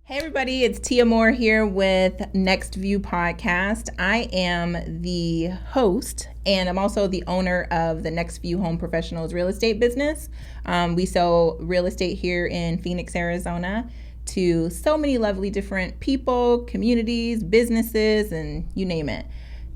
Hey everybody, it's Tia Moore here with NextView podcast. I am the host and I'm also the owner of the NextView Home Professionals real estate business. We sell real estate here in Phoenix, Arizona to so many lovely different people, communities, businesses, and you name it.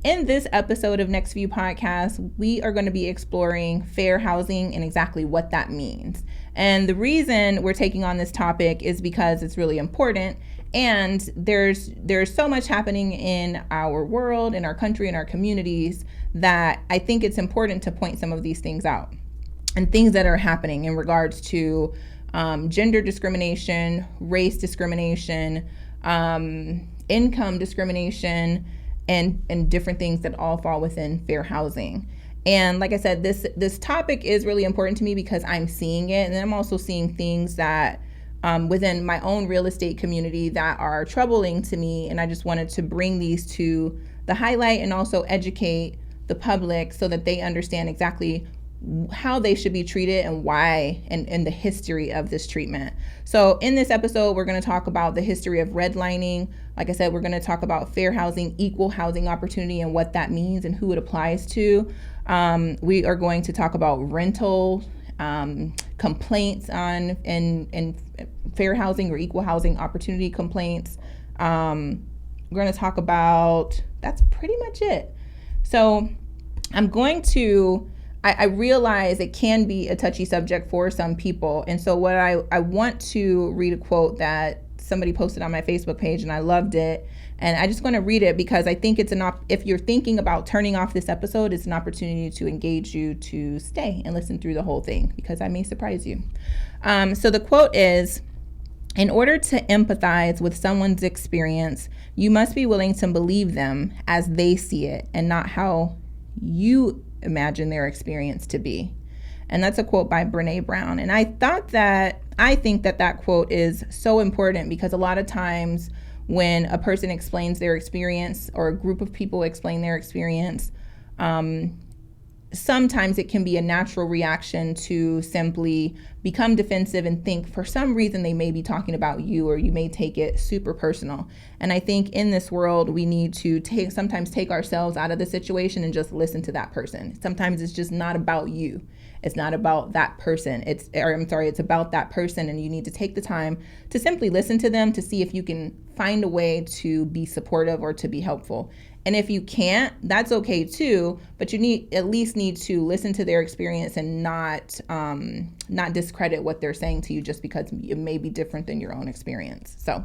In this episode of NextView podcast, we are going to be exploring fair housing and exactly what that means. And the reason we're taking on this topic is because it's really important, and there's so much happening in our world, in our country, in our communities, that I think it's important to point some of these things out and things that are happening in regards to gender discrimination, race discrimination, income discrimination, and different things that all fall within fair housing. And like I said, this topic is really important to me because I'm seeing it, and then I'm also seeing things that within my own real estate community that are troubling to me, and I just wanted to bring these to the highlight and also educate the public so that they understand exactly how they should be treated and why, and the history of this treatment. So in this episode, we're going to talk about the history of redlining. Like I said, we're going to talk about fair housing, equal housing opportunity, and what that means and who it applies to. We are going to talk about rental complaints on and fair housing or equal housing opportunity complaints. We're going to talk about, that's pretty much it. So I'm going to, I realize it can be a touchy subject for some people. And so what I want to read a quote that somebody posted on my Facebook page, and I loved it. And I just want to read it because I think it's if you're thinking about turning off this episode, it's an opportunity to engage you to stay and listen through the whole thing because I may surprise you. So the quote is, "In order to empathize with someone's experience, you must be willing to believe them as they see it and not how you imagine their experience to be." And that's a quote by Brene Brown. And I think that quote is so important because a lot of times when a person explains their experience or a group of people explain their experience, sometimes it can be a natural reaction to simply become defensive and think for some reason they may be talking about you, or you may take it super personal. And I think in this world, we need to sometimes take ourselves out of the situation and just listen to that person. Sometimes it's just not about you. It's not about that person. It's about that person, and you need to take the time to simply listen to them to see if you can find a way to be supportive or to be helpful. And if you can't, that's okay too, but you at least need to listen to their experience and not discredit what they're saying to you just because it may be different than your own experience. So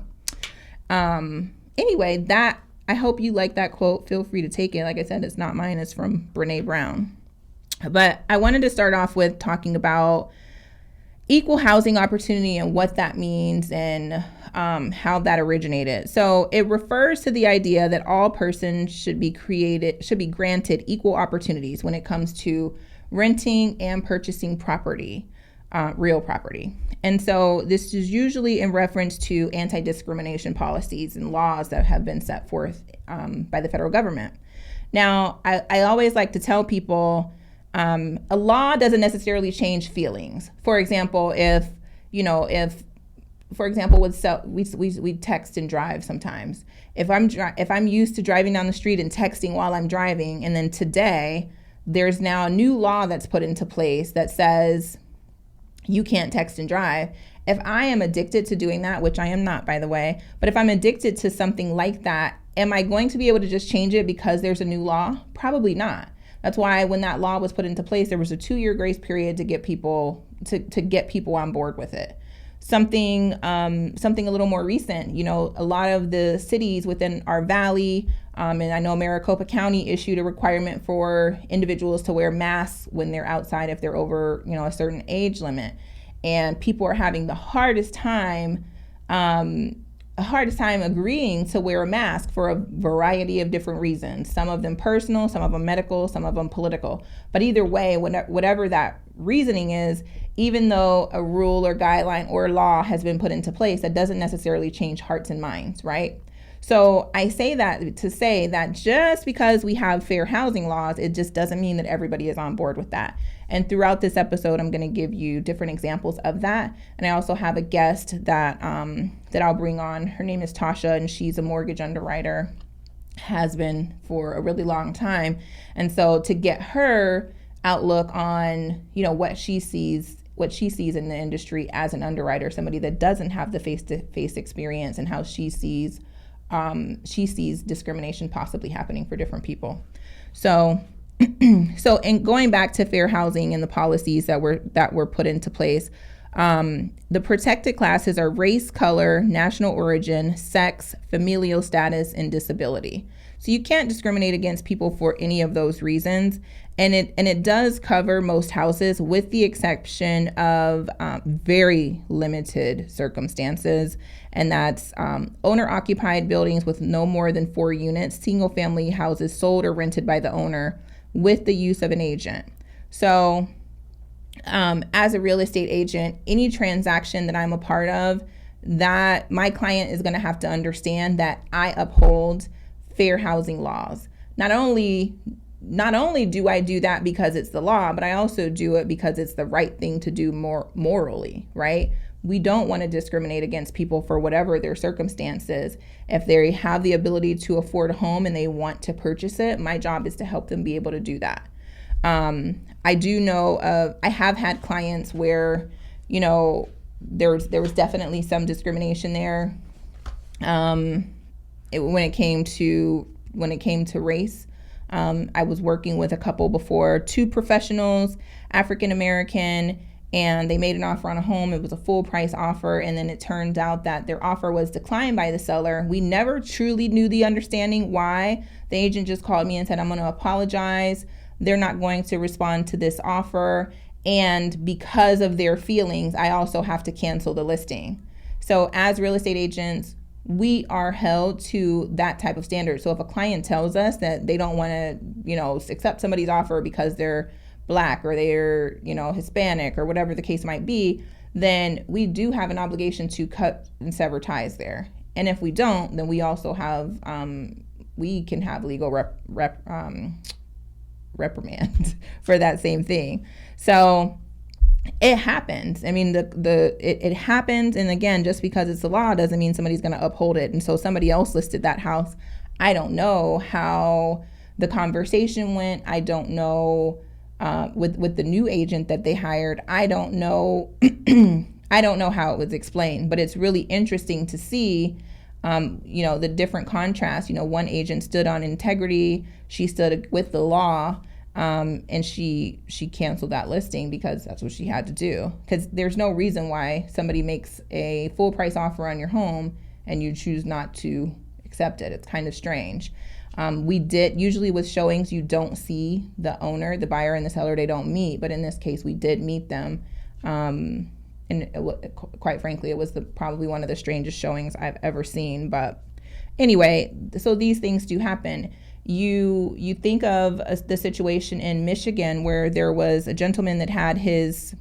anyway, I hope you like that quote. Feel free to take it. Like I said, it's not mine, it's from Brene Brown. But I wanted to start off with talking about equal housing opportunity and what that means and how that originated. So it refers to the idea that all persons should be granted equal opportunities when it comes to renting and purchasing property, real property. And so this is usually in reference to anti-discrimination policies and laws that have been set forth by the federal government. Now, I always like to tell people, a law doesn't necessarily change feelings. For example, we text and drive sometimes. If I'm used to driving down the street and texting while I'm driving, and then today there's now a new law that's put into place that says you can't text and drive. If I am addicted to doing that, which I am not, by the way, but if I'm addicted to something like that, am I going to be able to just change it because there's a new law? Probably not. That's why when that law was put into place, there was a 2-year grace period to get people on board with it. Something a little more recent, a lot of the cities within our valley, and I know Maricopa County issued a requirement for individuals to wear masks when they're outside if they're over, a certain age limit. And people are having the hardest time agreeing to wear a mask for a variety of different reasons. Some of them personal, some of them medical, some of them political. But either way, whatever that reasoning is, even though a rule or guideline or law has been put into place, that doesn't necessarily change hearts and minds, right? So I say that to say that just because we have fair housing laws, it just doesn't mean that everybody is on board with that. And throughout this episode, I'm going to give you different examples of that. And I also have a guest that I'll bring on. Her name is Tasha, and she's a mortgage underwriter, has been for a really long time. And so to get her outlook on, what she sees in the industry as an underwriter, somebody that doesn't have the face-to-face experience, and how she sees discrimination possibly happening for different people. So in going back to fair housing and the policies that were put into place, the protected classes are race, color, national origin, sex, familial status, and disability. So you can't discriminate against people for any of those reasons. And it does cover most houses, with the exception of very limited circumstances. And that's owner-occupied buildings with no more than 4 units, single-family houses sold or rented by the owner with the use of an agent. So as a real estate agent, any transaction that I'm a part of, that my client is going to have to understand that I uphold fair housing laws. Not only do I do that because it's the law, but I also do it because it's the right thing to do more morally, right? We don't want to discriminate against people for whatever their circumstances. If they have the ability to afford a home and they want to purchase it, my job is to help them be able to do that. I do know I have had clients where, there was definitely some discrimination there. When it came to race. I was working with a couple before, 2 professionals, African American, and they made an offer on a home. It was a full price offer, and then it turned out that their offer was declined by the seller. We never truly knew the understanding why. The agent just called me and said, "I'm going to apologize. They're not going to respond to this offer, and because of their feelings, I also have to cancel the listing." So as real estate agents, we are held to that type of standard. So if a client tells us that they don't want to, accept somebody's offer because they're Black or they're, Hispanic or whatever the case might be, then we do have an obligation to cut and sever ties there. And if we don't, then we also have, we can have legal reprimand for that same thing. So it happens. I mean, it happens. And again, just because it's the law doesn't mean somebody's going to uphold it. And so somebody else listed that house. I don't know how the conversation went. I don't know with the new agent that they hired. I don't know. I don't know how it was explained, but it's really interesting to see, the different contrasts. One agent stood on integrity. She stood with the law. And she canceled that listing because that's what she had to do. Because there's no reason why somebody makes a full price offer on your home and you choose not to accept it. It's kind of strange. Usually with showings, you don't see the owner, the buyer and the seller, they don't meet. But in this case, we did meet them. And quite frankly, it was probably one of the strangest showings I've ever seen. But anyway, so these things do happen. You think of the situation in Michigan where there was a gentleman that had his,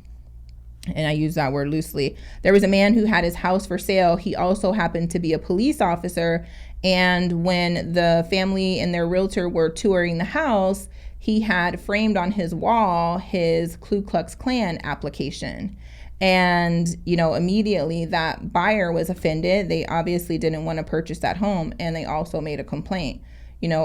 and I use that word loosely, there was a man who had his house for sale. He also happened to be a police officer. And when the family and their realtor were touring the house, he had framed on his wall his Ku Klux Klan application. And, immediately that buyer was offended. They obviously didn't want to purchase that home. And they also made a complaint.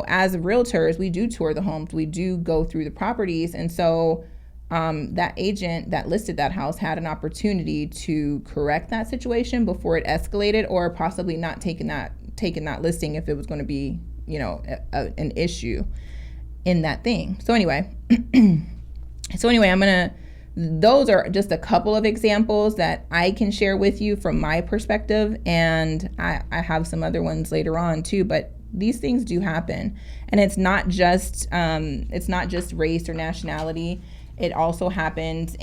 As realtors, we do tour the homes, we do go through the properties. And so that agent that listed that house had an opportunity to correct that situation before it escalated, or possibly not taking that listing if it was going to be, an issue in that thing. So anyway, those are just a couple of examples that I can share with you from my perspective. And I have some other ones later on too, but these things do happen. And it's not just race or nationality. It also happens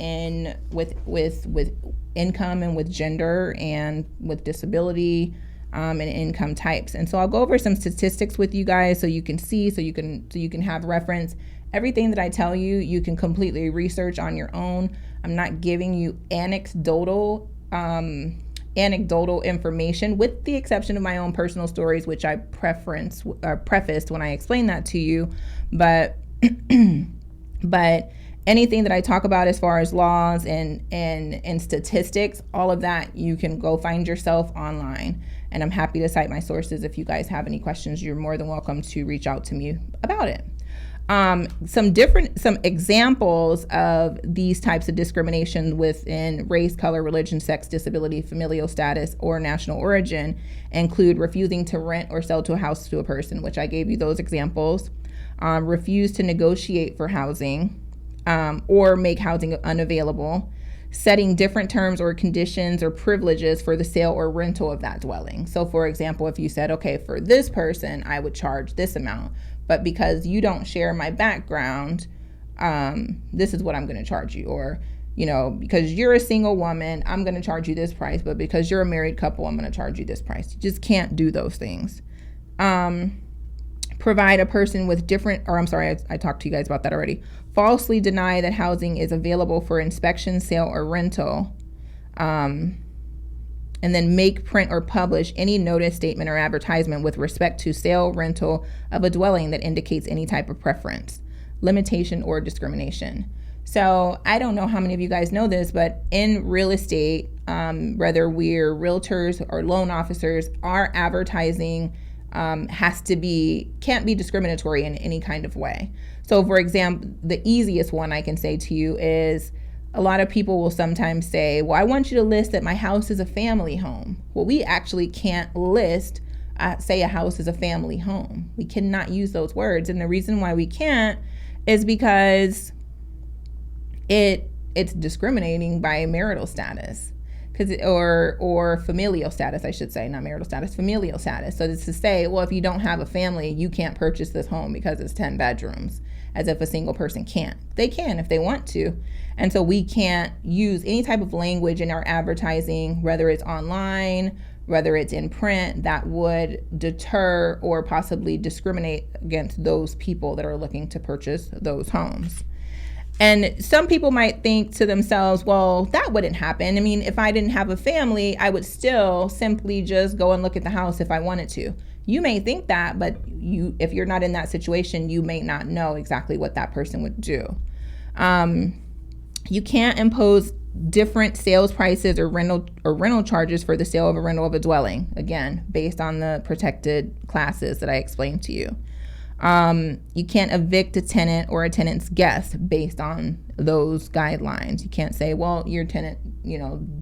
with income and with gender and with disability and income types. And so I'll go over some statistics with you guys so you can see, so you can have reference. Everything that I tell you, you can completely research on your own. I'm not giving you anecdotal anecdotal information, with the exception of my own personal stories, which I prefaced when I explained that to you. But but anything that I talk about as far as laws and statistics, all of that you can go find yourself online. And I'm happy to cite my sources. If you guys have any questions, you're more than welcome to reach out to me about it. Some examples of these types of discrimination within race, color, religion, sex, disability, familial status, or national origin include refusing to rent or sell to a house to a person, which I gave you those examples. Refuse to negotiate for housing, or make housing unavailable, setting different terms or conditions or privileges for the sale or rental of that dwelling. So for example, if you said, okay, for this person, I would charge this amount, but because you don't share my background, this is what I'm going to charge you. Or, because you're a single woman, I'm going to charge you this price, but because you're a married couple, I'm going to charge you this price. You just can't do those things. Provide a person with I talked to you guys about that already. Falsely deny that housing is available for inspection, sale, or rental. And then make, print, or publish any notice, statement, or advertisement with respect to sale, rental of a dwelling that indicates any type of preference, limitation, or discrimination. So I don't know how many of you guys know this, but in real estate, whether we're realtors or loan officers, our advertising can't be discriminatory in any kind of way. So for example, the easiest one I can say to you is, a lot of people will sometimes say, well, I want you to list that my house is a family home. Well, we actually can't list, say a house is a family home. We cannot use those words. And the reason why we can't is because it's discriminating by marital status. Or familial status, I should say, not marital status, familial status. So it's to say, well, if you don't have a family, you can't purchase this home because it's 10 bedrooms, as if a single person can't. They can if they want to. And so we can't use any type of language in our advertising, whether it's online, whether it's in print, that would deter or possibly discriminate against those people that are looking to purchase those homes. And some people might think to themselves, well, that wouldn't happen. I mean, if I didn't have a family, I would still simply just go and look at the house if I wanted to. You may think that, but if you're not in that situation, you may not know exactly what that person would do. You can't impose different sales prices or rental charges for the sale of a rental of a dwelling, again, based on the protected classes that I explained to you. You can't evict a tenant or a tenant's guest based on those guidelines. You can't say, well, your tenant,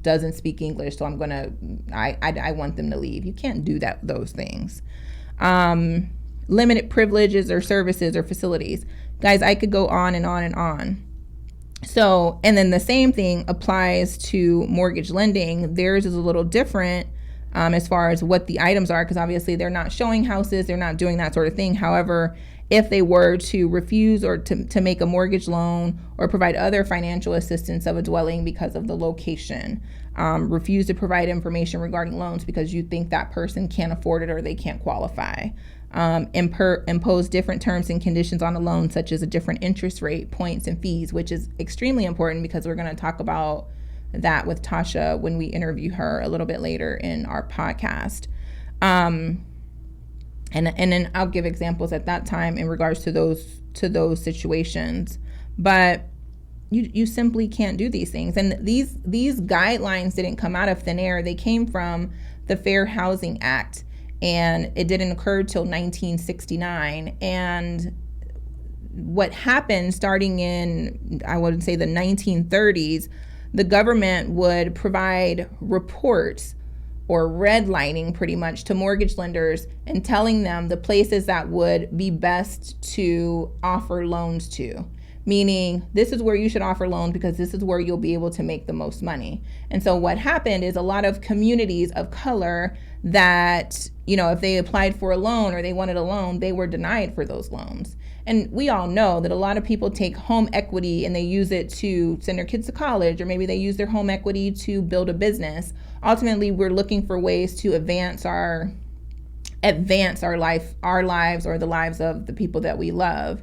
doesn't speak English, so I want them to leave. You can't do those things. Limited privileges or services or facilities. Guys, I could go on and on and on. So, and then the same thing applies to mortgage lending. Theirs is a little different as far as what the items are, because obviously they're not showing houses, they're not doing that sort of thing. However, if they were to refuse or to make a mortgage loan or provide other financial assistance of a dwelling because of the location, refuse to provide information regarding loans because you think that person can't afford it or they can't qualify, impose different terms and conditions on a loan, such as a different interest rate, points, and fees, which is extremely important because we're going to talk about that with Tasha when we interview her a little bit later in our podcast. And then I'll give examples at that time in regards to those situations. But you simply can't do these things. And these guidelines didn't come out of thin air. They came from the Fair Housing Act, and it didn't occur till 1969. And what happened starting in, I would say, the 1930s, the government would provide reports or redlining pretty much to mortgage lenders and telling them the places that would be best to offer loans to. Meaning, this is where you should offer loans because this is where you'll be able to make the most money. And so what happened is a lot of communities of color that, if they applied for a loan or they wanted a loan, they were denied for those loans. And we all know that a lot of people take home equity and they use it to send their kids to college, or maybe they use their home equity to build a business. Ultimately, we're looking for ways to advance our lives, or the lives of the people that we love.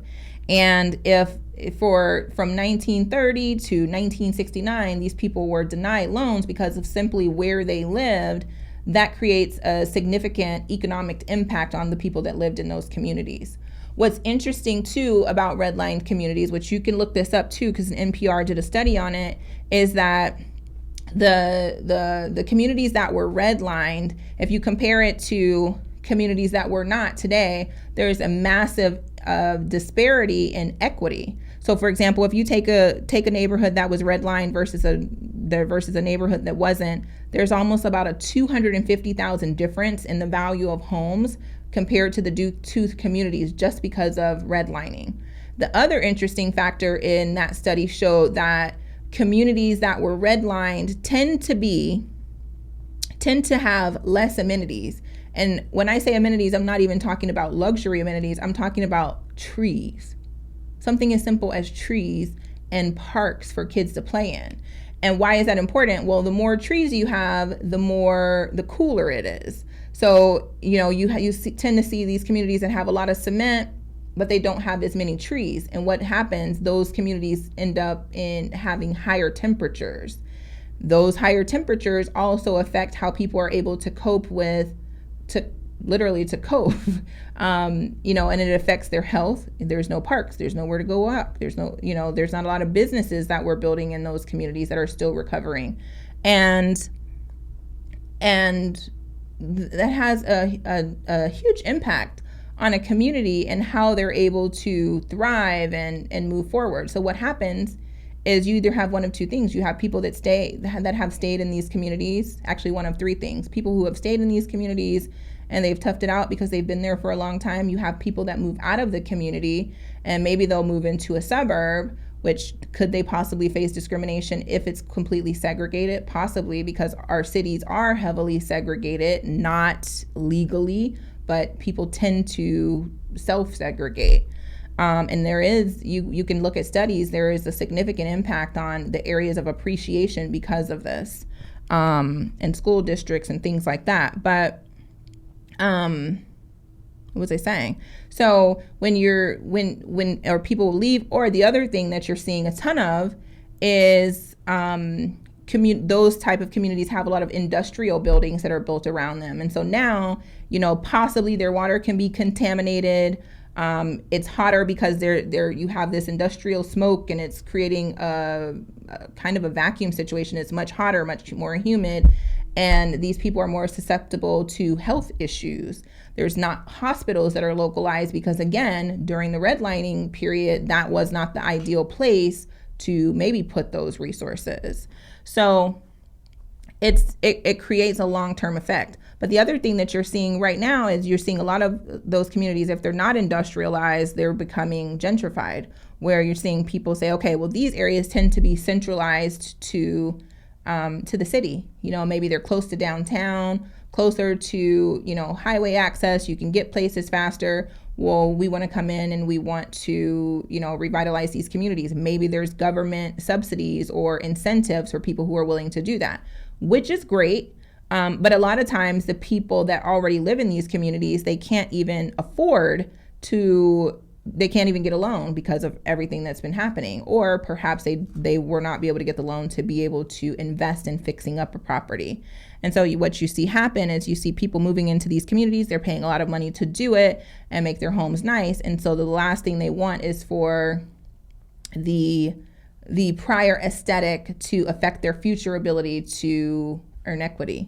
And if from 1930 to 1969, these people were denied loans because of simply where they lived. That creates a significant economic impact on the people that lived in those communities. What's interesting too about redlined communities, which you can look this up too, because NPR did a study on it, is that the communities that were redlined, if you compare it to communities that were not today, there's a massive disparity in equity. So for example, if you take a neighborhood that was redlined versus a neighborhood that wasn't, there's almost about a $250,000 difference in the value of homes compared to the two communities just because of redlining. The other interesting factor in that study showed that communities that were redlined tend to have less amenities. And when I say amenities, I'm not even talking about luxury amenities. I'm talking about trees. Something as simple as trees and parks for kids to play in. And why is that important? Well, the more trees you have, the cooler it is. So, you tend to see these communities that have a lot of cement, but they don't have as many trees. And what happens, those communities end up in having higher temperatures. Those higher temperatures also affect how people are able to cope. And it affects their health. There's no parks, there's nowhere to go up. There's not a lot of businesses that we're building in those communities that are still recovering. And that has a huge impact on a community and how they're able to thrive and move forward. So what happens is you either have one of two things. You have people that have stayed in these communities, actually one of three things. People who have stayed in these communities and they've toughed it out because they've been there for a long time. You have people that move out of the community and maybe they'll move into a suburb, which could they possibly face discrimination if it's completely segregated? Possibly, because our cities are heavily segregated, not legally, but people tend to self-segregate. And there is, you can look at studies, there is a significant impact on the areas of appreciation because of this, and school districts and things like that. But what was I saying? So when people leave, or the other thing that you're seeing a ton of is those type of communities have a lot of industrial buildings that are built around them. And so now, possibly their water can be contaminated. It's hotter because you have this industrial smoke and it's creating a kind of a vacuum situation. It's much hotter, much more humid. And these people are more susceptible to health issues. There's not hospitals that are localized because, again, during the redlining period, that was not the ideal place to maybe put those resources. So it creates a long-term effect. But the other thing that you're seeing right now is you're seeing a lot of those communities, if they're not industrialized, they're becoming gentrified, where you're seeing people say, okay, well, these areas tend to be centralized to the city. Maybe they're close to downtown, closer to, highway access. You can get places faster. Well, we want to come in and we want to, revitalize these communities. Maybe there's government subsidies or incentives for people who are willing to do that, which is great. But a lot of times the people that already live in these communities, they can't even get a loan because of everything that's been happening. Or perhaps they will not be able to get the loan to be able to invest in fixing up a property. And so what you see happen is you see people moving into these communities. They're paying a lot of money to do it and make their homes nice. And so the last thing they want is for the prior aesthetic to affect their future ability to earn equity.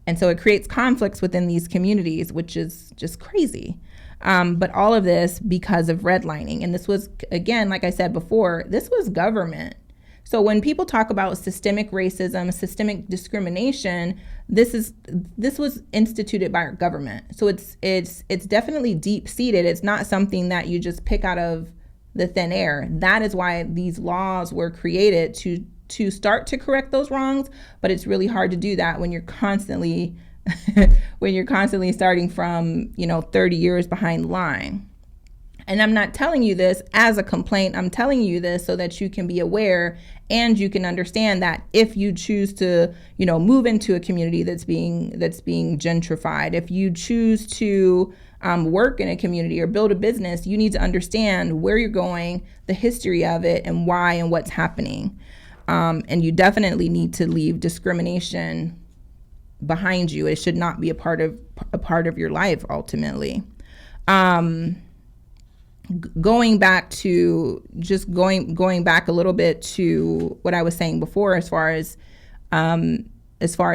And so it creates conflicts within these communities, which is just crazy. But all of this because of redlining. And this was, again, like I said before, this was government. So when people talk about systemic racism, systemic discrimination, this was instituted by our government. So it's definitely deep-seated. It's not something that you just pick out of the thin air. That is why these laws were created to start to correct those wrongs. But it's really hard to do that when you're constantly starting from 30 years behind the line. And I'm not telling you this as a complaint. I'm telling you this so that you can be aware and you can understand that if you choose to, move into a community that's being gentrified, if you choose to work in a community or build a business, you need to understand where you're going, the history of it, and why and what's happening. And you definitely need to leave discrimination behind you. It should not be a part of your life ultimately. Going back a little bit to what I was saying before, as far as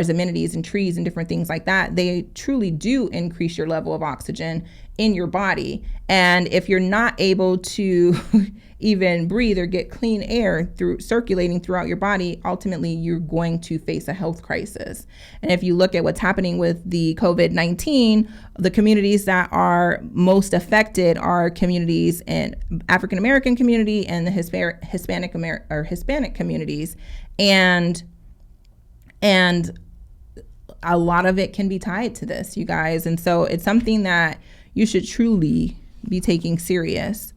amenities and trees and different things like that, they truly do increase your level of oxygen in your body. And if you're not able to even breathe or get clean air circulating throughout your body, ultimately you're going to face a health crisis. And if you look at what's happening with the COVID-19, the communities that are most affected are communities in African American community and the Hispanic communities, and a lot of it can be tied to this, you guys. And so it's something that you should truly be taking serious.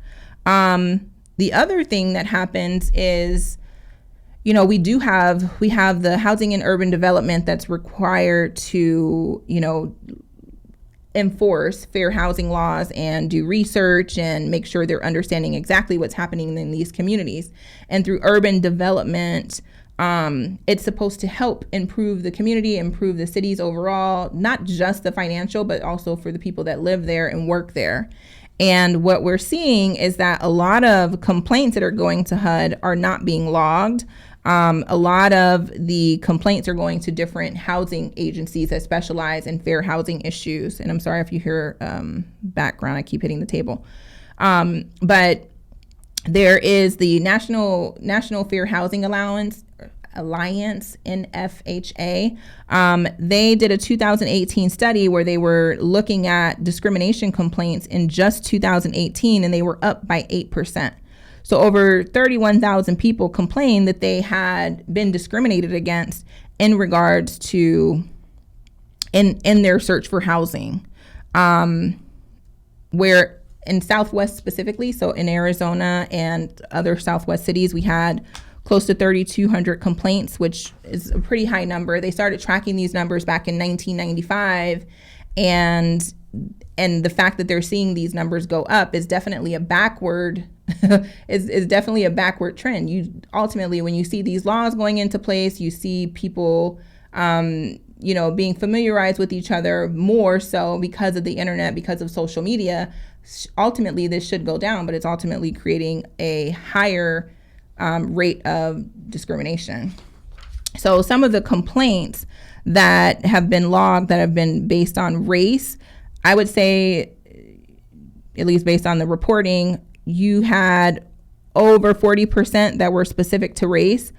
The other thing that happens is, we have the housing and urban development that's required to, enforce fair housing laws and do research and make sure they're understanding exactly what's happening in these communities. And through urban development, it's supposed to help improve the community, improve the cities overall, not just the financial, but also for the people that live there and work there. And what we're seeing is that a lot of complaints that are going to HUD are not being logged. A lot of the complaints are going to different housing agencies that specialize in fair housing issues. And I'm sorry if you hear background, I keep hitting the table. But there is the National Fair Housing Alliance, NFHA. They did a 2018 study where they were looking at discrimination complaints in just 2018, and they were up by 8%. So over 31,000 people complained that they had been discriminated against in regards to in their search for housing. Where in Southwest specifically, so in Arizona and other Southwest cities, we had close to 3,200 complaints, which is a pretty high number. They started tracking these numbers back in 1995, and the fact that they're seeing these numbers go up is definitely a backward is definitely a backward trend. You ultimately, when you see these laws going into place, you see people being familiarized with each other more so because of the internet, because of social media. Ultimately, this should go down, but it's ultimately creating a higher rate of discrimination. So some of the complaints that have been logged that have been based on race, I would say, at least based on the reporting, you had over 40% that were specific to race.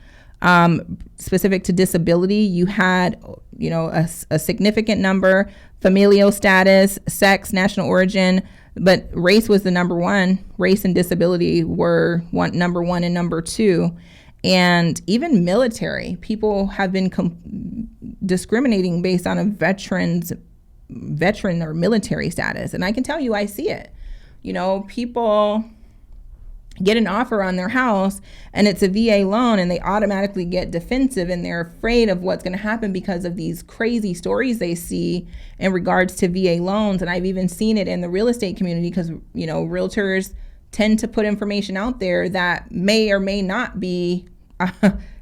Specific to disability, you had, a significant number, familial status, sex, national origin, but race was the number one. Race and disability were number one and number two. And even military, people have been discriminating based on a veteran or military status. And I can tell you, I see it. People get an offer on their house and it's a VA loan, and they automatically get defensive and they're afraid of what's going to happen because of these crazy stories they see in regards to VA loans. And I've even seen it in the real estate community because, realtors tend to put information out there that may or may not be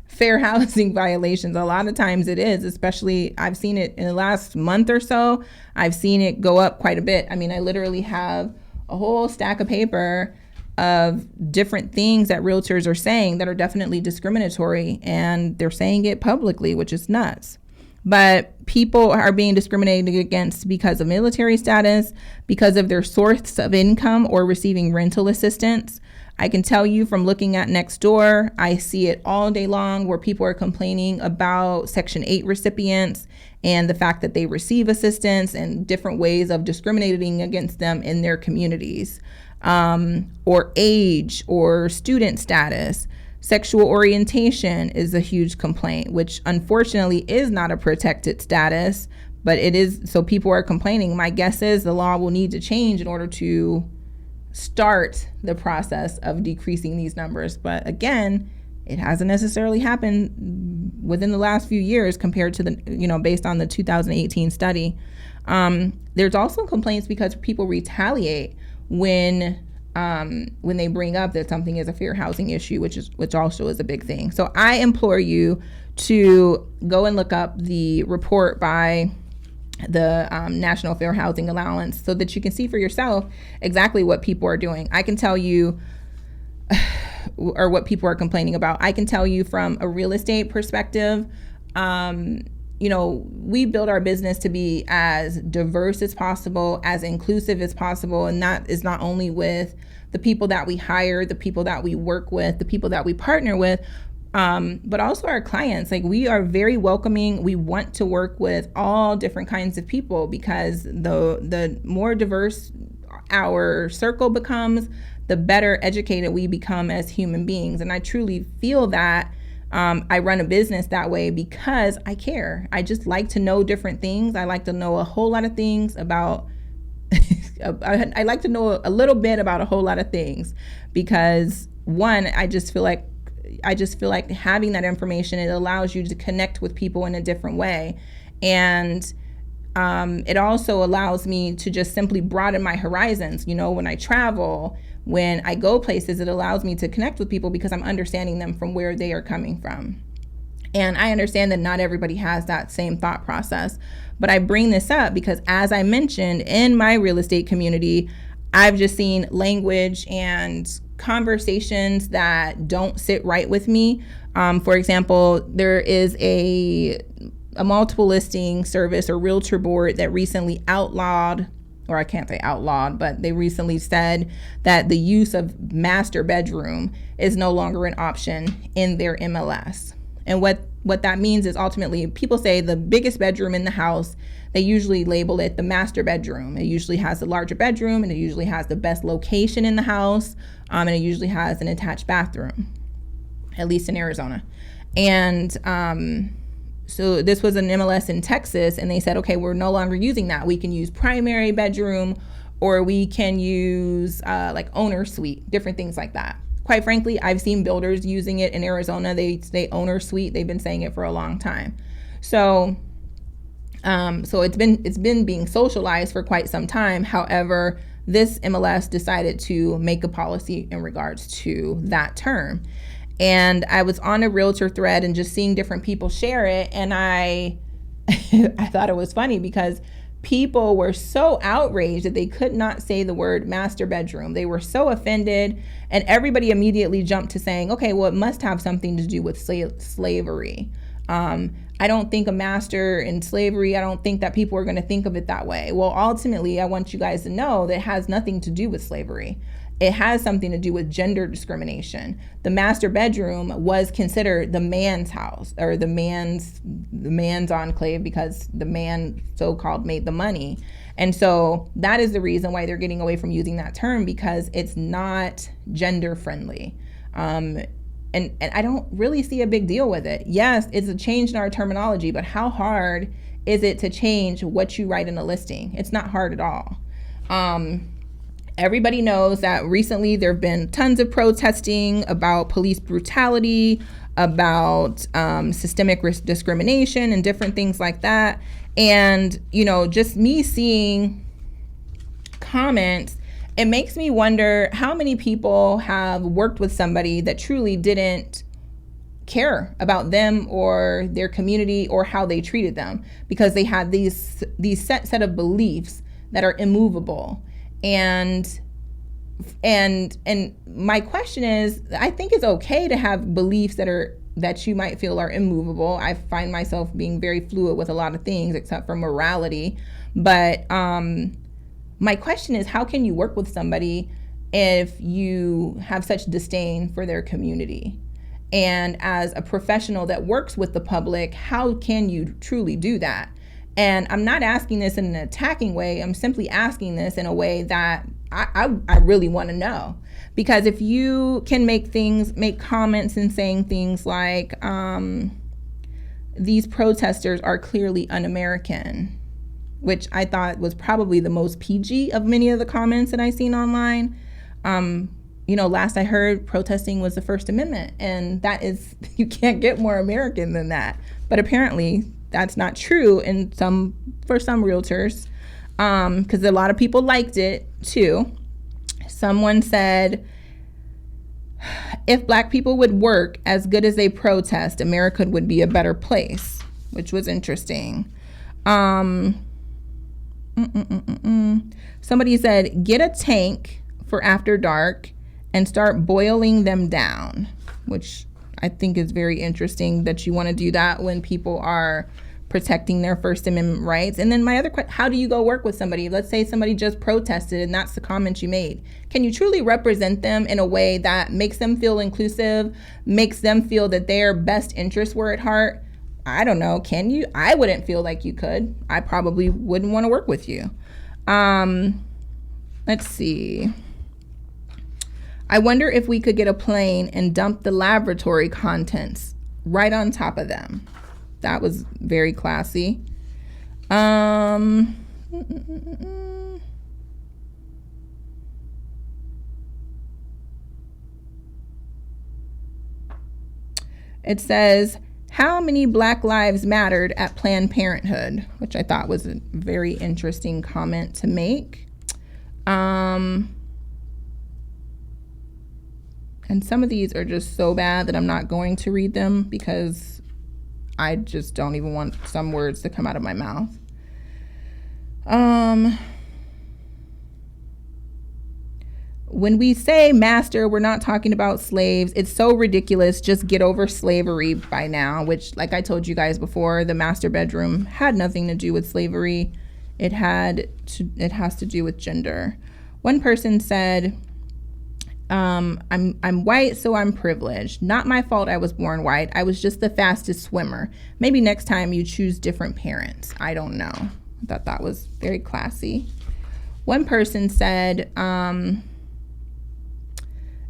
fair housing violations. A lot of times it is, especially I've seen it in the last month or so. I've seen it go up quite a bit. I mean, I literally have a whole stack of paper of different things that realtors are saying that are definitely discriminatory, and they're saying it publicly, which is nuts. But people are being discriminated against because of military status, because of their source of income or receiving rental assistance. I can tell you from looking at Nextdoor, I see it all day long where people are complaining about Section 8 recipients and the fact that they receive assistance and different ways of discriminating against them in their communities. Or age or student status. Sexual orientation is a huge complaint, which unfortunately is not a protected status, but it is. So people are complaining. My guess is the law will need to change in order to start the process of decreasing these numbers. But again, it hasn't necessarily happened within the last few years compared to the, based on the 2018 study. There's also complaints because people retaliate when they bring up that something is a fair housing issue, which also is a big thing. So I implore you to go and look up the report by the National Fair Housing Allowance so that you can see for yourself exactly what people are doing. I can tell you, or what people are complaining about. I can tell you from a real estate perspective, we build our business to be as diverse as possible, as inclusive as possible. And that is not only with the people that we hire, the people that we work with, the people that we partner with, but also our clients. Like, we are very welcoming. We want to work with all different kinds of people because the more diverse our circle becomes, the better educated we become as human beings. And I truly feel that I run a business that way because I care. I just like to know different things. I like to know a whole lot of things about I like to know a little bit about a whole lot of things because, one, I just feel like having that information, it allows you to connect with people in a different way. And it also allows me to just simply broaden my horizons. When I travel, when I go places, it allows me to connect with people because I'm understanding them from where they are coming from. And I understand that not everybody has that same thought process. But I bring this up because, as I mentioned, in my real estate community, I've just seen language and conversations that don't sit right with me. For example, there is a multiple listing service or realtor board that recently outlawed, or I can't say outlawed, but they recently said that the use of master bedroom is no longer an option in their MLS. And what that means is, ultimately, people say the biggest bedroom in the house, they usually label it the master bedroom. It usually has the larger bedroom, and it usually has the best location in the house, and it usually has an attached bathroom, at least in Arizona. And so this was an MLS in Texas, and they said, okay, we're no longer using that. We can use primary bedroom, or we can use like owner suite, different things like that. Quite frankly, I've seen builders using it in Arizona. They say owner suite. They've been saying it for a long time. So it's been being socialized for quite some time. However, this MLS decided to make a policy in regards to that term. And I was on a realtor thread and just seeing different people share it. And I thought it was funny because people were so outraged that they could not say the word master bedroom. They were so offended, and everybody immediately jumped to saying, okay, well, it must have something to do with slavery. I don't think a master in slavery, I don't think that people are going to think of it that way. Well, ultimately, I want you guys to know that it has nothing to do with slavery. It has something to do with gender discrimination. The master bedroom was considered the man's house, or the man's enclave, because the man, so-called, made the money. And so that is the reason why they're getting away from using that term, because it's not gender friendly. And I don't really see a big deal with it. Yes, it's a change in our terminology, but how hard is it to change what you write in a listing? It's not hard at all. Everybody knows that recently there have been tons of protesting about police brutality, about systemic discrimination and different things like that. And, just me seeing comments, it makes me wonder how many people have worked with somebody that truly didn't care about them or their community or how they treated them, because they had these set of beliefs that are immovable. And my question is, I think it's okay to have beliefs that you might feel are immovable. I find myself being very fluid with a lot of things except for morality. But my question is, how can you work with somebody if you have such disdain for their community? And as a professional that works with the public, how can you truly do that? And I'm not asking this in an attacking way. I'm simply asking this in a way that I really want to know. Because if you can make comments and saying things like, these protesters are clearly un-American, which I thought was probably the most PG of many of the comments that I've seen online. Last I heard, protesting was the First Amendment, and that is, you can't get more American than that. But apparently that's not true for some realtors, because a lot of people liked it too. Someone said, if Black people would work as good as they protest, America would be a better place, which was interesting. Somebody said, get a tank for after dark and start boiling them down, which I think is very interesting that you want to do that when people are protecting their First Amendment rights. And then my other question, how do you go work with somebody? Let's say somebody just protested and that's the comment you made. Can you truly represent them in a way that makes them feel inclusive, makes them feel that their best interests were at heart? I don't know. Can you? I wouldn't feel like you could. I probably wouldn't want to work with you. Let's see. I wonder if we could get a plane and dump the laboratory contents right on top of them. That was very classy. It says, how many Black lives mattered at Planned Parenthood, which I thought was a very interesting comment to make. And some of these are just so bad that I'm not going to read them because I just don't even want some words to come out of my mouth. When we say master, we're not talking about slaves. It's so ridiculous. Just get over slavery by now, which, like I told you guys before, the master bedroom had nothing to do with slavery. It has to do with gender. One person said, I'm white, so I'm privileged. Not my fault I was born white. I was just the fastest swimmer. Maybe next time you choose different parents. I don't know. I thought that was very classy. One person said,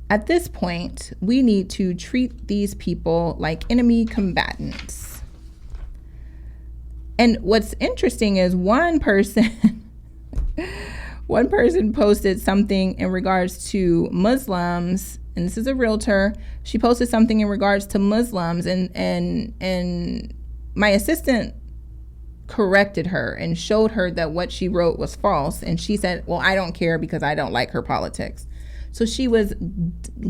at this point, we need to treat these people like enemy combatants. And what's interesting is one person posted something in regards to Muslims, and this is a realtor. She posted something in regards to Muslims, and my assistant corrected her and showed her that what she wrote was false. And she said, well, I don't care because I don't like her politics. So she was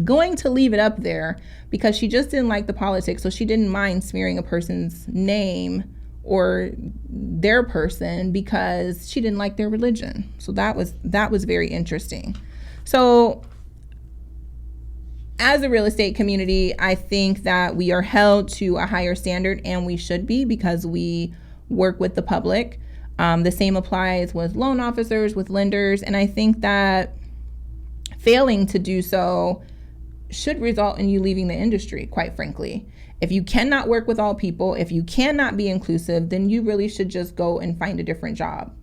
going to leave it up there because she just didn't like the politics. So she didn't mind smearing a person's name or their person because she didn't like their religion. So that was very interesting. So as a real estate community, I think that we are held to a higher standard, and we should be, because we work with the public. The same applies with loan officers, with lenders, and I think that failing to do so should result in you leaving the industry, quite frankly. If you cannot work with all people, if you cannot be inclusive, then you really should just go and find a different job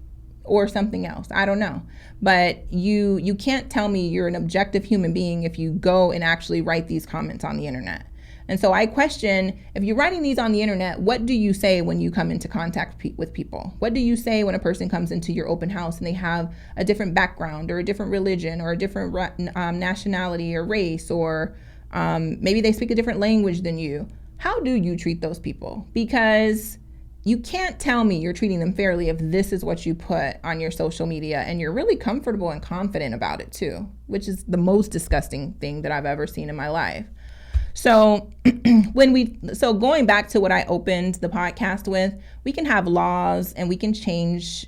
or something else. I don't know. But you can't tell me you're an objective human being if you go and actually write these comments on the internet. And so I question, if you're writing these on the internet, what do you say when you come into contact with people? What do you say when a person comes into your open house and they have a different background or a different religion or a different nationality or race, or maybe they speak a different language than you? How do you treat those people? Because you can't tell me you're treating them fairly if this is what you put on your social media and you're really comfortable and confident about it too, which is the most disgusting thing that I've ever seen in my life. So going back to what I opened the podcast with, we can have laws and we can change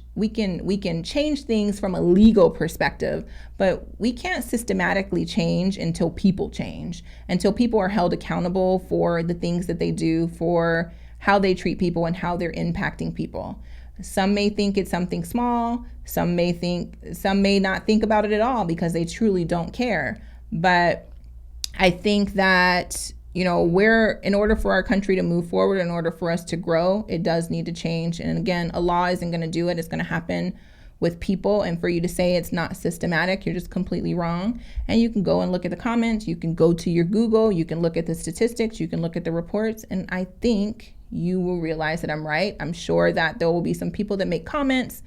things from a legal perspective, but we can't systematically change until people change, until people are held accountable for the things that they do, for how they treat people and how they're impacting people. Some may think it's something small, some may not think about it at all because they truly don't care. But I think that, in order for our country to move forward, in order for us to grow, it does need to change. And again, a law isn't going to do it. It's going to happen with people. And for you to say it's not systematic, you're just completely wrong. And you can go and look at the comments. You can go to your Google. You can look at the statistics. You can look at the reports. And I think you will realize that I'm right. I'm sure that there will be some people that make comments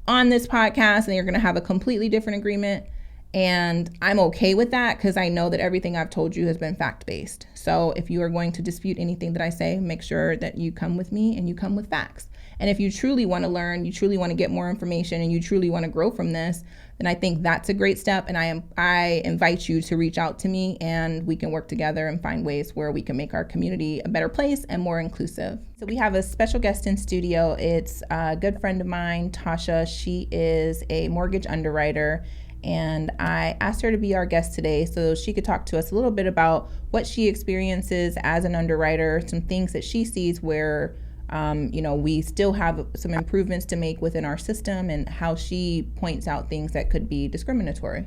on this podcast and they're going to have a completely different agreement. And I'm okay with that because I know that everything I've told you has been fact-based. So if you are going to dispute anything that I say, make sure that you come with me and you come with facts. And if you truly want to learn, you truly want to get more information, and you truly want to grow from this, then I think that's a great step. And I invite you to reach out to me, and we can work together and find ways where we can make our community a better place and more inclusive. So we have a special guest in studio. It's a good friend of mine, Tasha. She is a mortgage underwriter, and I asked her to be our guest today so she could talk to us a little bit about what she experiences as an underwriter, some things that she sees where we still have some improvements to make within our system, and how she points out things that could be discriminatory.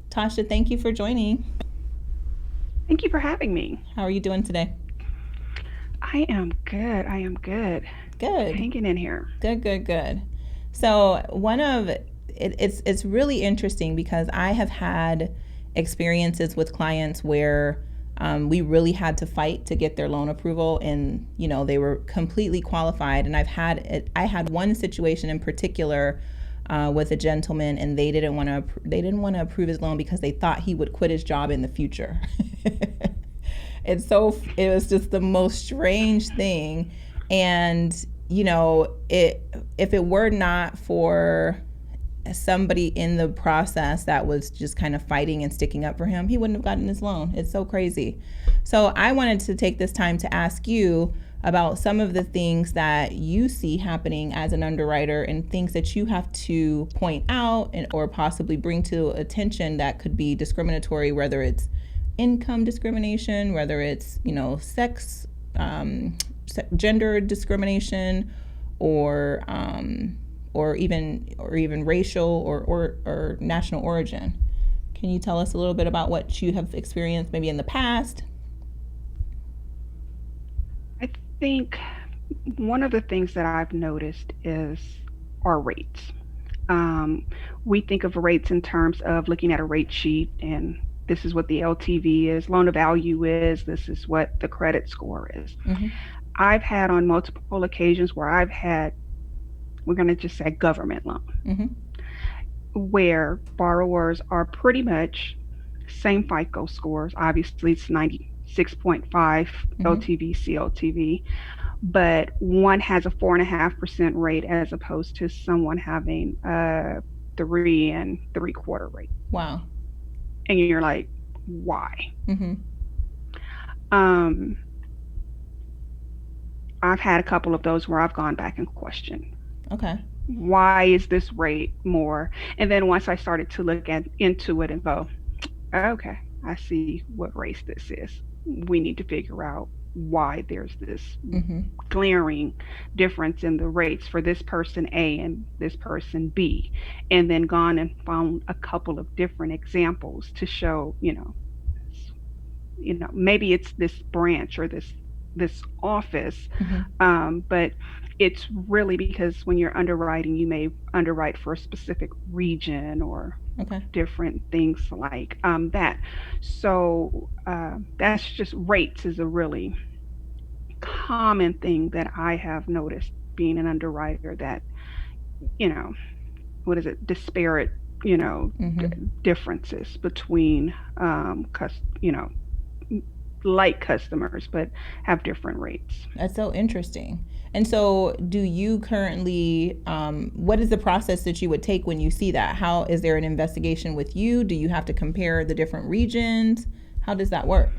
Tasha, thank you for joining. Thank you for having me. How are you doing today? I am good. I am good. Good. Hanging in here. Good. So it's really interesting because I have had experiences with clients where we really had to fight to get their loan approval, and they were completely qualified. And I had one situation in particular with a gentleman, and they didn't want to approve his loan because they thought he would quit his job in the future. And so it was just the most strange thing. And if it were not for somebody in the process that was just kind of fighting and sticking up for him, he wouldn't have gotten his loan. It's so crazy. So I wanted to take this time to ask you about some of the things that you see happening as an underwriter, and things that you have to point out or possibly bring to attention that could be discriminatory, whether it's income discrimination, whether it's sex, gender discrimination, or even racial or national origin. Can you tell us a little bit about what you have experienced maybe in the past? I think one of the things that I've noticed is our rates. We think of rates in terms of looking at a rate sheet, and this is what the LTV is, loan to value is, this is what the credit score is. Mm-hmm. I've had on multiple occasions where I've had, we're going to just say, government loan, Mm-hmm. where borrowers are pretty much same FICO scores. Obviously, it's 96.5 Mm-hmm. LTV, CLTV, but one has a 4.5% rate as opposed to someone having a 3.75% rate. Wow. And you're like, why? Mm-hmm. Um, I've had a couple of those where I've gone back and questioned, Okay. why is this rate more? And then once I started to look into it and go, okay, I see what race this is. We need to figure out why there's this Mm-hmm. glaring difference in the rates for this person A and this person B. And then gone and found a couple of different examples to show, maybe it's this branch or this office, Mm-hmm. but it's really because when you're underwriting, you may underwrite for a specific region or Okay. different things like that. So that's just, rates is a really common thing that I have noticed being an underwriter, that, you know, what is it, disparate, Mm-hmm. differences between, like customers, but have different rates. That's so interesting. And so, do you currently, what is the process that you would take when you see that? How is there an investigation with you? Do you have to compare the different regions? How does that work?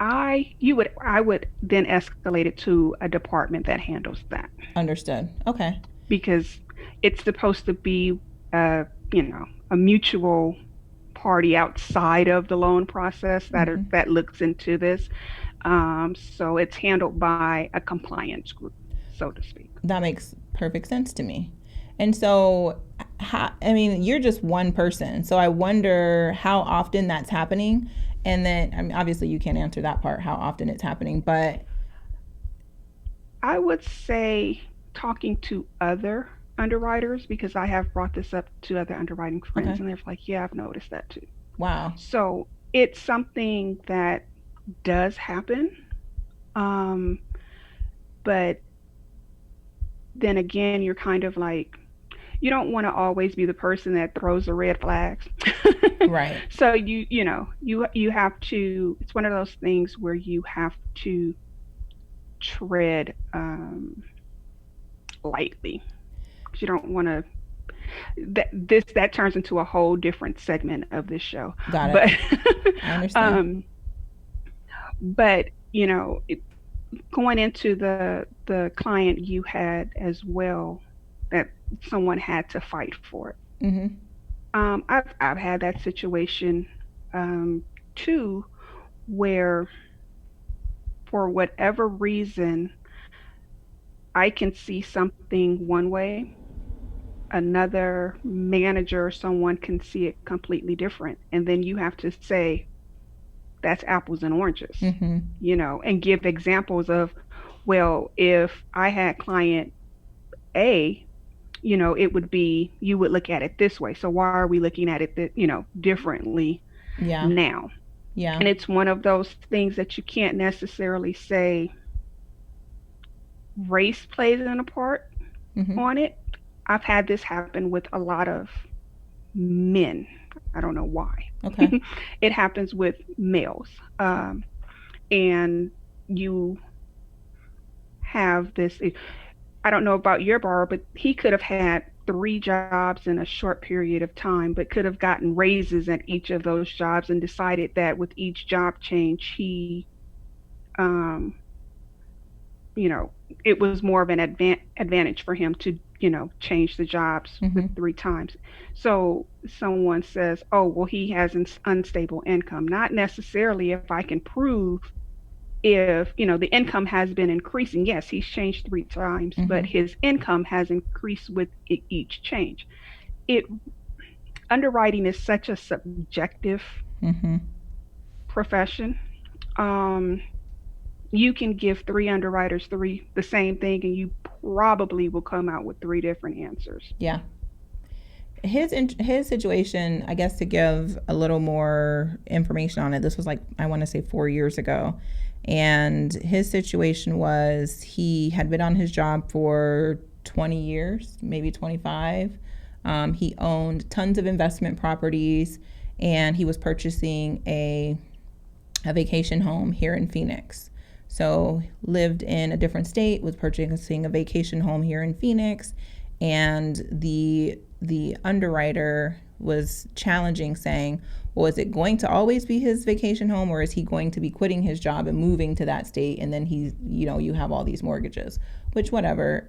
I would then escalate it to a department that handles that, Understood. Okay. because it's supposed to be a mutual party outside of the loan process Mm-hmm. that looks into this. So it's handled by a compliance group, so to speak. That makes perfect sense to me. And so, you're just one person. So I wonder how often that's happening. And then, obviously, you can't answer that part, how often it's happening. But I would say talking to other underwriters, because I have brought this up to other underwriting okay, friends, and they're like, "Yeah, I've noticed that too." wow. So it's something that does happen, um, but then again, you're kind of like, you don't want to always be the person that throws the red flags. Right. So you have to. It's one of those things where you have to tread lightly, because you don't want to. That turns into a whole different segment of this show, Got it. but I understand. um, but going into the client you had as well, that someone had to fight for it. Mm-hmm. I've had that situation um, too, where for whatever reason I can see something one way, another manager or someone can see it completely different, and then you have to say that's apples and oranges, Mm-hmm. and give examples of, well, if I had client A, it would be, you would look at it this way. So why are we looking at it differently Yeah. now? Yeah. And it's one of those things that you can't necessarily say race plays in a part Mm-hmm. on it. I've had this happen with a lot of men. I don't know why. Okay. It happens with males. And you have this, I don't know about your borrower, but he could have had three jobs in a short period of time, but could have gotten raises at each of those jobs and decided that with each job change, um, it was more of an advantage for him to, change the jobs with Mm-hmm. three times. So someone says, oh, well, he has an unstable income. Not necessarily if I can prove, if the income has been increasing. Yes, he's changed three times, but Mm-hmm. his income has increased with each change. It Underwriting is such a subjective Mm-hmm. profession. um you can give three underwriters three the same thing, and you probably will come out with three different answers. Yeah. His situation, I guess, to give a little more information on it, this was like, I want to say 4 years ago, and his situation was he had been on his job for 20 years, maybe 25. He owned tons of investment properties, and he was purchasing a vacation home here in Phoenix. So lived in a different state, was purchasing a vacation home here in Phoenix, and the underwriter was challenging, saying, well, is it going to always be his vacation home, or is he going to be quitting his job and moving to that state, and then you have all these mortgages? Which, whatever,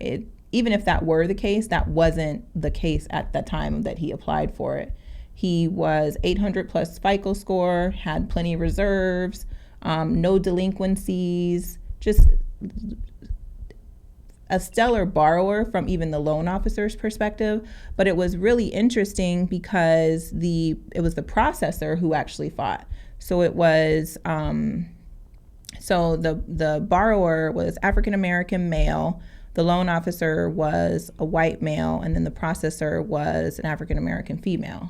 even if that were the case, that wasn't the case at the time that he applied for it. He was 800 plus FICO score, had plenty of reserves, no delinquencies, just a stellar borrower from even the loan officer's perspective. But it was really interesting because it was the processor who actually fought. So it was so the borrower was African American male, the loan officer was a white male, and then the processor was an African American female.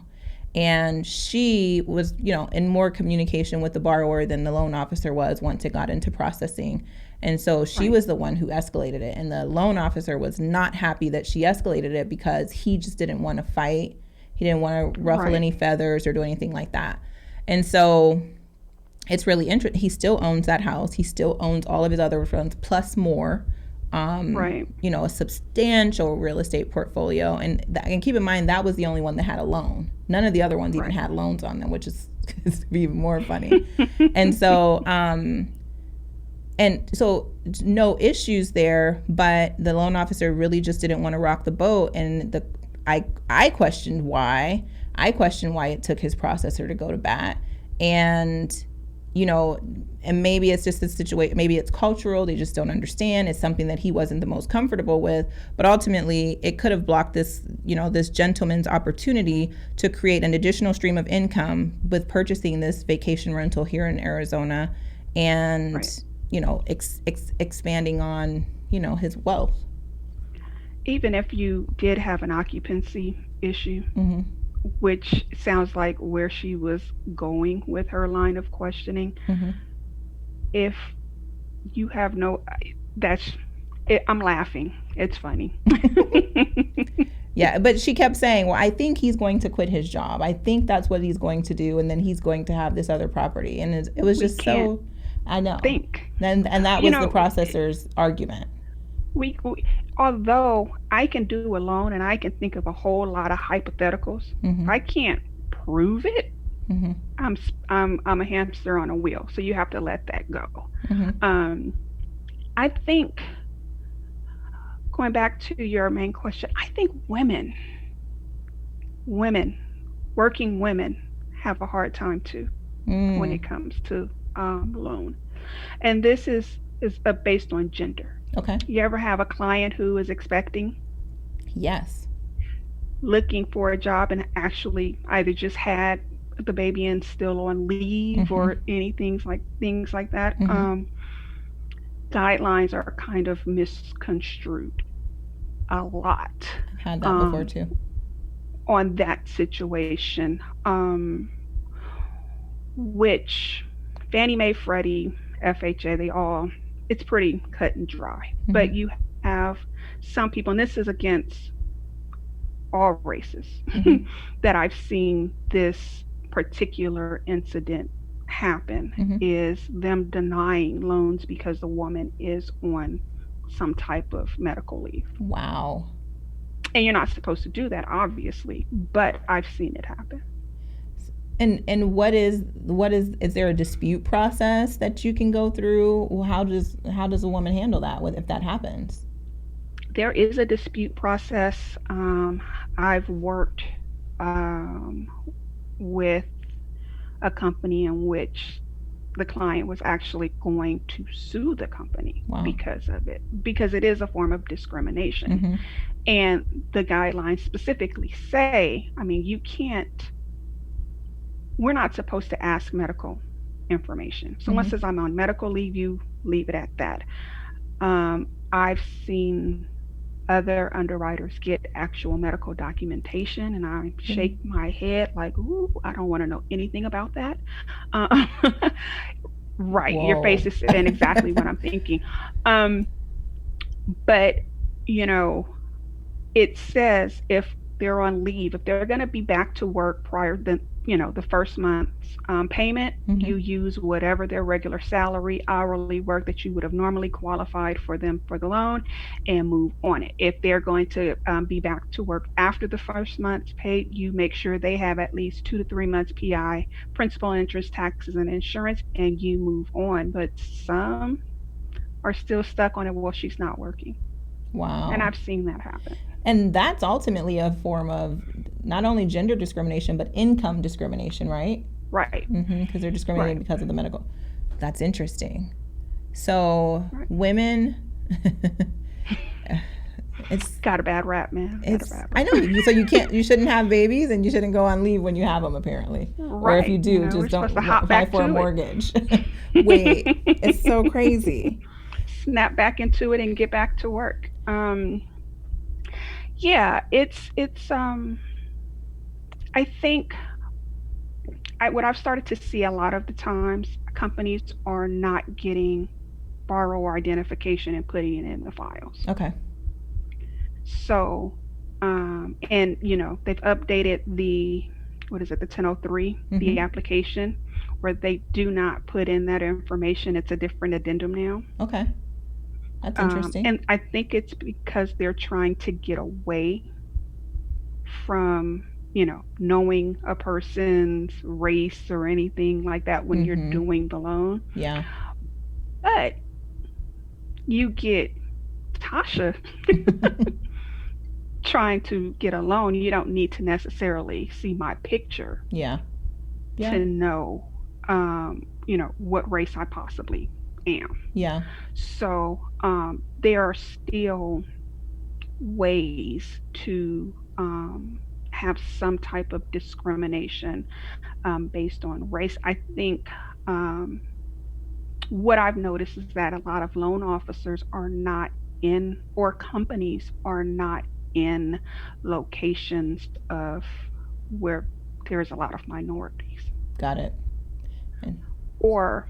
And she was, in more communication with the borrower than the loan officer was once it got into processing. And so she Right. was the one who escalated it. And the loan officer was not happy that she escalated it, because he just didn't want to fight. He didn't want to ruffle Right. any feathers or do anything like that. And so it's really interesting. He still owns that house. He still owns all of his other funds plus more. Right. A substantial real estate portfolio. And keep in mind, that was the only one that had a loan. None of the other ones even Right. had loans on them, which is even more funny. And so, no issues there, but the loan officer really just didn't want to rock the boat. And I questioned why. I questioned why it took his processor to go to bat. And and maybe it's just the situation, maybe it's cultural, they just don't understand, it's something that he wasn't the most comfortable with, but ultimately it could have blocked this gentleman's opportunity to create an additional stream of income with purchasing this vacation rental here in Arizona, and Right. expanding on his wealth. Even if you did have an occupancy issue, Mm-hmm. which sounds like where she was going with her line of questioning, Mm-hmm. if you have no, that's I'm laughing, it's funny. Yeah, but she kept saying, well, I think he's going to quit his job. I think that's what he's going to do, and then he's going to have this other property. And it was We just can't so, I know. think. And that You was the know, processor's argument. we although I can do a loan and I can think of a whole lot of hypotheticals, Mm-hmm. I can't prove it. Mm-hmm. I'm a hamster on a wheel, so you have to let that go. Mm-hmm. Um, I think going back to your main question, I think women, working women, have a hard time too when Mm. it comes to loan, and this is based on gender. Okay. You ever have a client who is expecting, Yes. looking for a job, and actually either just had the baby and still on leave Mm-hmm. or anything like things like that? Mm-hmm. Guidelines are kind of misconstrued a lot I've had that before um, too. on that situation, which Fannie Mae, Freddie, FHA, they all, it's pretty cut and dry. Mm-hmm. But you have some people, and this is against all races, Mm-hmm. that I've seen this particular incident happen, Mm-hmm. is them denying loans because the woman is on some type of medical leave. Wow. And you're not supposed to do that, obviously, but I've seen it happen. And is there a dispute process that you can go through? How does a woman handle that if that happens? There is a dispute process. I've worked um, with a company in which the client was actually going to sue the company Wow. because of it, because it is a form of discrimination. Mm-hmm. And the guidelines specifically say, I mean, you can't, we're not supposed to ask medical information. Someone Mm-hmm. says, I'm on medical leave, you leave it at that. I've seen other underwriters get actual medical documentation, and I Really? shake my head like, ooh, I don't want to know anything about that. Uh, right, your face Whoa. is saying exactly what I'm thinking. Um, but, you know, it says if they're on leave, if they're going to be back to work prior than, the first month's payment, Mm-hmm. you use whatever their regular salary, hourly work that you would have normally qualified for them for the loan, and move on it. If they're going to be back to work after the first month's paid, you make sure they have at least 2 to 3 months PI, principal, interest, taxes, and insurance, and you move on. But some are still stuck on it. Well, she's not working, and Wow. I've seen that happen. And that's ultimately a form of not only gender discrimination but income discrimination, right? Right, Mm-hmm. Because they're right, discriminating because of the medical. That's interesting. So right. women, it's Got a bad rap, man. Got a it's. bad I know rap. so you shouldn't have babies and you shouldn't go on leave when you have them apparently, or if you Right. do, We're just supposed don't to hop apply back for a to it. mortgage. Wait, it's so crazy. Snap back into it and get back to work. Yeah, it's I think what I've started to see a lot of the times, companies are not getting borrower identification and putting it in the files. Okay. So, and they've updated the, what is it, the 1003, the Mm-hmm. application, where they do not put in that information. It's a different addendum now. Okay. That's interesting. And I think it's because they're trying to get away from, knowing a person's race or anything like that when you're Mm-hmm. doing the loan. Yeah. But you get Tasha trying to get a loan, you don't need to necessarily see my picture Yeah. Yeah. to know, what race I possibly am. Yeah. So there are still ways to have some type of discrimination based on race. I think what I've noticed is that a lot of loan officers are not in, or companies are not in locations of where there's a lot of minorities, Got it. And or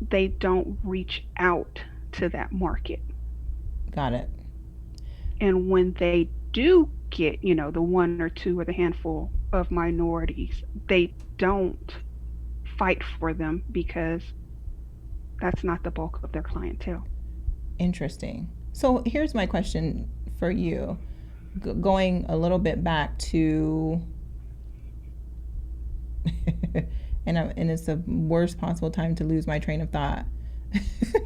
they don't reach out to that market. got it. And when they do get, the one or two or the handful of minorities, they don't fight for them because that's not the bulk of their clientele. Interesting. So here's my question for you, going a little bit back to, and it's the worst possible time to lose my train of thought,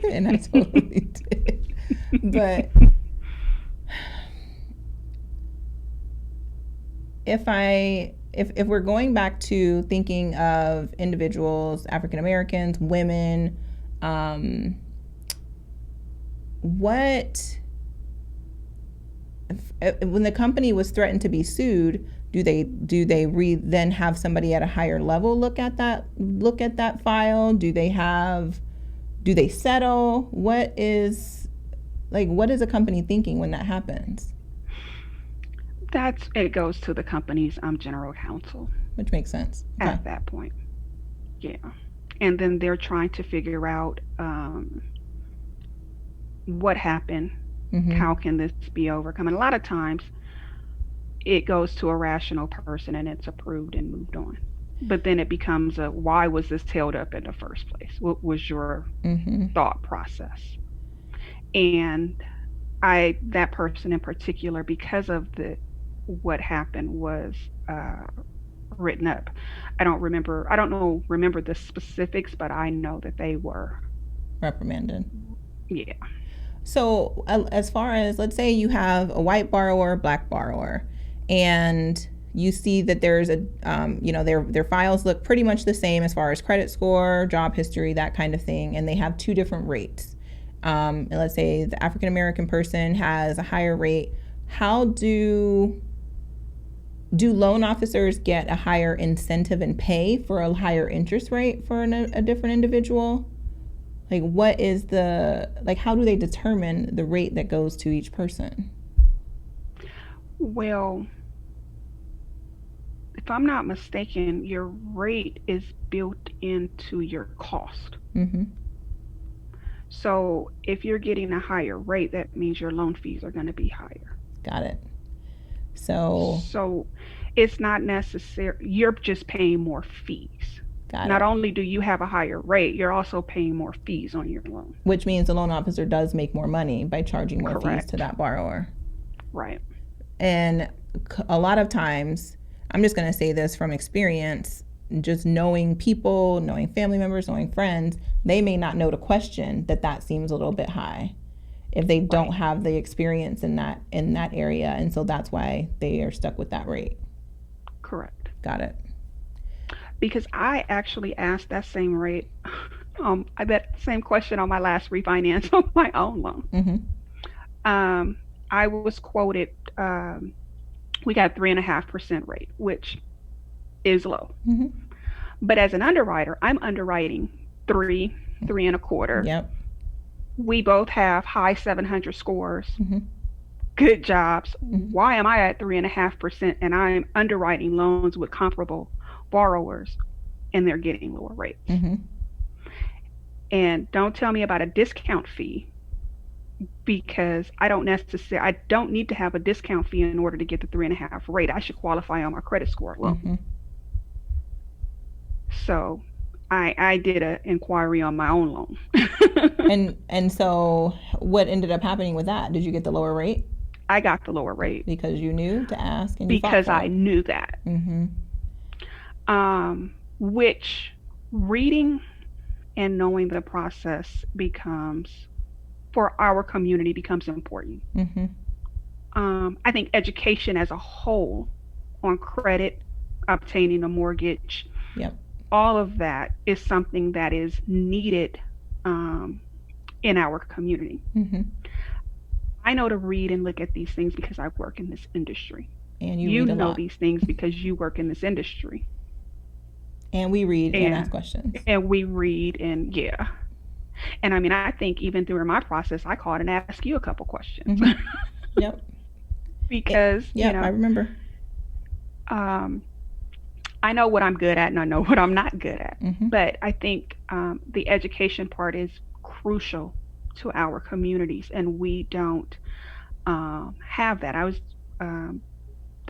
and I totally did. But if we're going back to thinking of individuals, African Americans, women, what when the company was threatened to be sued, do they then have somebody at a higher level look at that file? Do they settle? What is a company thinking when that happens? It goes to the company's general counsel. Which makes sense. Okay. At that point. Yeah. And then they're trying to figure out what happened. Mm-hmm. How can this be overcome? And a lot of times it goes to a rational person and it's approved and moved on. But then it becomes why was this held up in the first place? What was your thought process? And that person in particular, because of what happened, was written up. I don't remember the specifics, but I know that they were reprimanded. Yeah. So as far as, let's say you have a white borrower, black borrower, and you see that there's their files look pretty much the same as far as credit score, job history, that kind of thing, and they have two different rates. And let's say the African American person has a higher rate. How do loan officers get a higher incentive and pay for a higher interest rate for a different individual? What is how do they determine the rate that goes to each person? Well, if I'm not mistaken, your rate is built into your cost. Mm-hmm. So if you're getting a higher rate, that means your loan fees are going to be higher. Got it. So it's not necessary. You're just paying more fees. Not only do you have a higher rate, you're also paying more fees on your loan. Which means the loan officer does make more money by charging more fees to that borrower. Right. And a lot of times, I'm just going to say this from experience, just knowing people, knowing family members, knowing friends, they may not know to question that seems a little bit high if they don't have the experience in that area. And so that's why they are stuck with that rate. Correct. Got it. Because I actually asked that same rate, that same question on my last refinance on my own loan. Mm-hmm. I was quoted, we got 3.5% rate, which is low. Mm-hmm. But as an underwriter, I'm underwriting 3.25. Yep. We both have high 700 scores, good jobs. Mm-hmm. Why am I at 3.5% and I'm underwriting loans with comparable borrowers and they're getting lower rates? Mm-hmm. And don't tell me about a discount fee, because I don't need to have a discount fee in order to get the 3.5 rate. I should qualify on my credit score alone. Mm-hmm. So I did an inquiry on my own loan. and so what ended up happening with that? Did you get the lower rate? I got the lower rate because you knew to ask, and because I knew that. Mm-hmm. Which reading and knowing the process for our community becomes important. Mm-hmm. I think education as a whole on credit, obtaining a mortgage, yep, all of that is something that is needed in our community. Mm-hmm. I know to read and look at these things because I work in this industry. And you read a know lot. These things because you work in this industry. And we read and ask questions. And we read and yeah. And I mean, I think even through my process, I called and asked you a couple questions. Mm-hmm. Yep. Because, I remember. I know what I'm good at and I know what I'm not good at. Mm-hmm. But I think the education part is crucial to our communities, and we don't have that. I was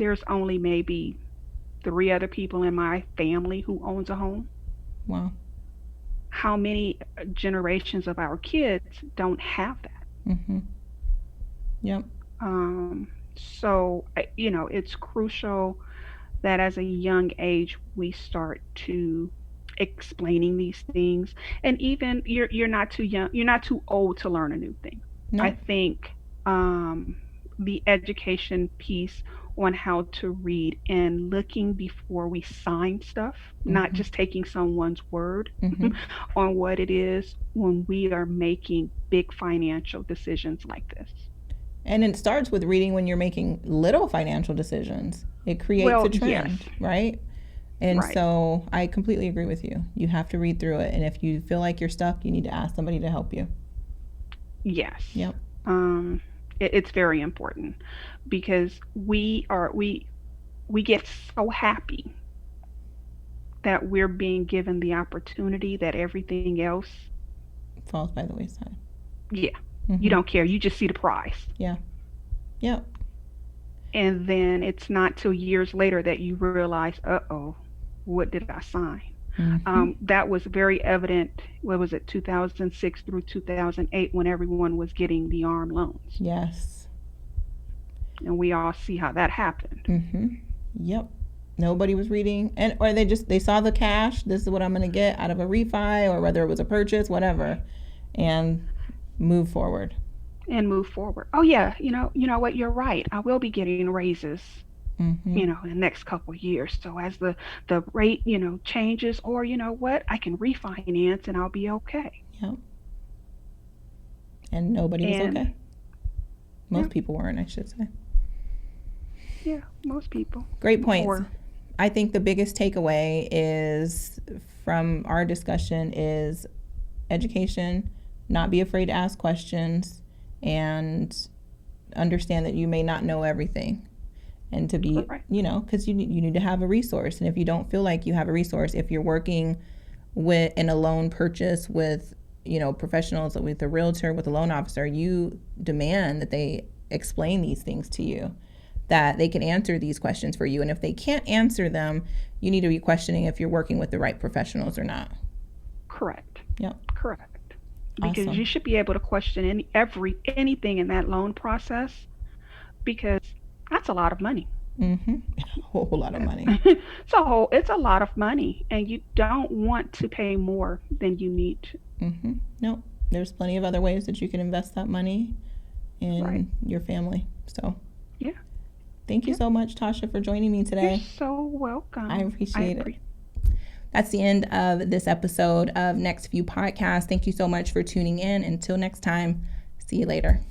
there's only maybe three other people in my family who owns a home. Wow. How many generations of our kids don't have that? Mm-hmm. Yep. So, it's crucial that as a young age we start to explaining these things. And even you're not too young, you're not too old to learn a new thing. I No. think the education piece on how to read and looking before we sign stuff, not Mm-hmm. just taking someone's word Mm-hmm. on what it is when we are making big financial decisions like this. And it starts with reading when you're making little financial decisions. It creates Well, a yes, trend, right? And right. so I completely agree with you. You have to read through it. And if you feel like you're stuck, you need to ask somebody to help you. Yes. Yep. Um, it's very important because we get so happy that we're being given the opportunity that everything else, Falls by the wayside. yeah, you Mm-hmm. don't care. You just see the price. Yeah. Yep. And then it's not till years later that you realize, uh-oh, what did I sign? Mm-hmm. That was very evident. What was it, 2006 through 2008, when everyone was getting the ARM loans, Yes. and we all see how that happened. Mm-hmm. Yep. Nobody was reading, and or they saw the cash. This is what I'm going to get out of a refi, or whether it was a purchase, whatever, and move forward. And move forward. Oh yeah, you know what? You're right. I will be getting raises, Mm-hmm. in the next couple of years. So as the rate, changes, or you know what, I can refinance and I'll be okay. Yep. And nobody was And okay. yeah, Most people weren't, I should say. yeah, most people. Great points. Or I think the biggest takeaway is from our discussion is education, not be afraid to ask questions, and understand that you may not know everything. And to be, right. because you need to have a resource. And if you don't feel like you have a resource, if you're working with in a loan purchase with, professionals, with a realtor, with a loan officer, you demand that they explain these things to you, that they can answer these questions for you. And if they can't answer them, you need to be questioning if you're working with the right professionals or not. Correct. Yep. Correct. Because you Awesome. should be able to question anything in that loan process, because that's a lot of money. Mm-hmm. A whole lot of money. It's a lot of money, and you don't want to pay more than you need to. Mm-hmm. No, there's plenty of other ways that you can invest that money Right. in your family. So Yeah. thank you Yeah. so much, Tasha, for joining me You're today. so I welcome. I appreciate it. appreciate. That's the end of this episode of NextView Podcast. Thank you so much for tuning in. Until next time, see you later.